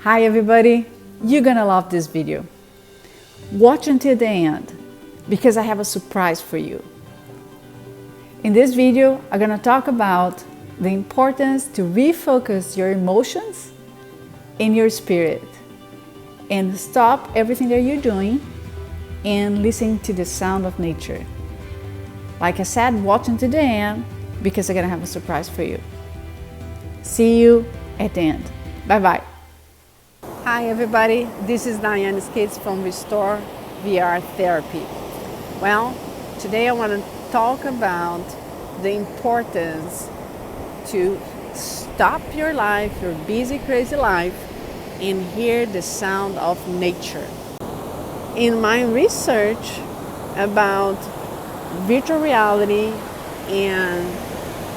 Hi everybody, you're gonna love this video. Watch until the end because I have a surprise for you. In this video, I'm gonna talk about the importance to refocus your emotions and your spirit and stop everything that you're doing and listen to the sound of nature. Like I said, watch until the end because I'm gonna have a surprise for you. See you at the end. Bye-bye. Hi everybody, this is Diane Skates from RestoreVR Therapy. Well, today I want to talk about the importance to stop your life, your busy, crazy life, and hear the sound of nature. In my research about virtual reality and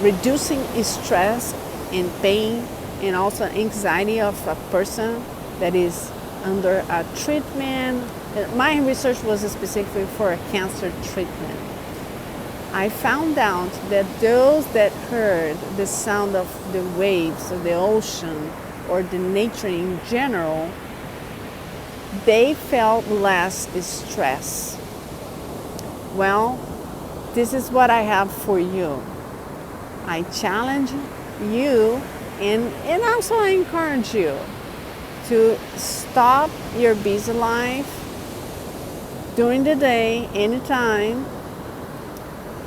reducing stress and pain and also anxiety of a person that is under a treatment. My research was specifically for a cancer treatment. I found out that those that heard the sound of the waves of the ocean or the nature in general, they felt less stress. Well, this is what I have for you. I challenge you and also I encourage you to stop your busy life during the day, anytime,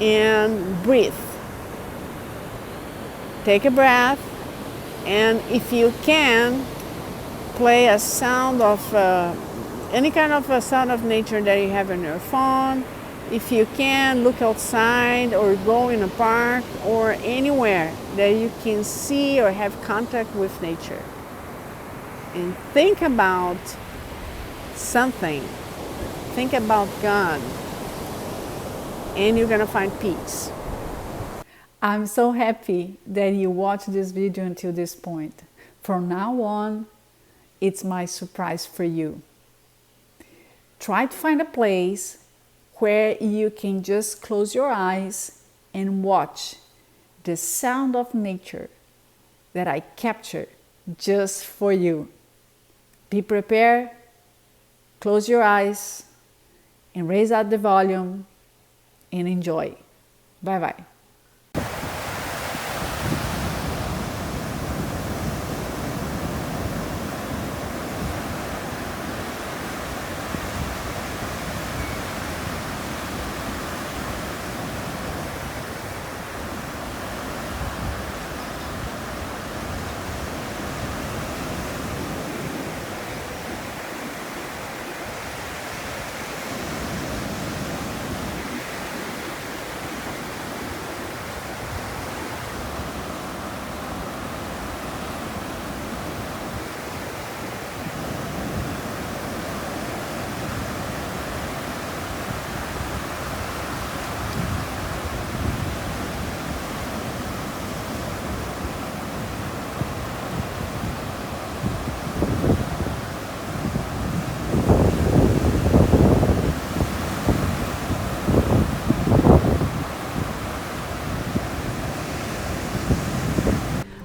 and breathe. Take a breath, and if you can, play a sound of any kind of a sound of nature that you have on your phone. If you can, look outside or go in a park or anywhere that you can see or have contact with nature. And think about something. Think about God. And you're going to find peace. I'm so happy that you watched this video until this point. From now on, it's my surprise for you. Try to find a place where you can just close your eyes and watch the sound of nature that I captured just for you. Be prepared, close your eyes, and raise up the volume and enjoy. Bye-bye.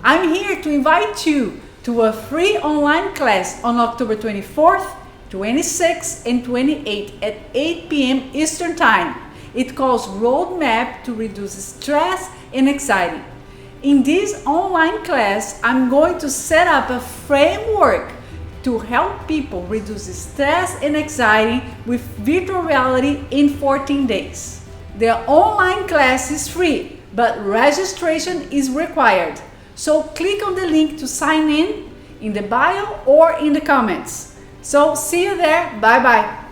I'm here to invite you to a free online class on October 24th, 26th, and 28th at 8 p.m. Eastern Time. It calls Roadmap to Reduce Stress and Anxiety. In this online class, I'm going to set up a framework to help people reduce stress and anxiety with virtual reality in 14 days. The online class is free, but registration is required. So click on the link to sign in the bio or in the comments. So see you there. Bye bye.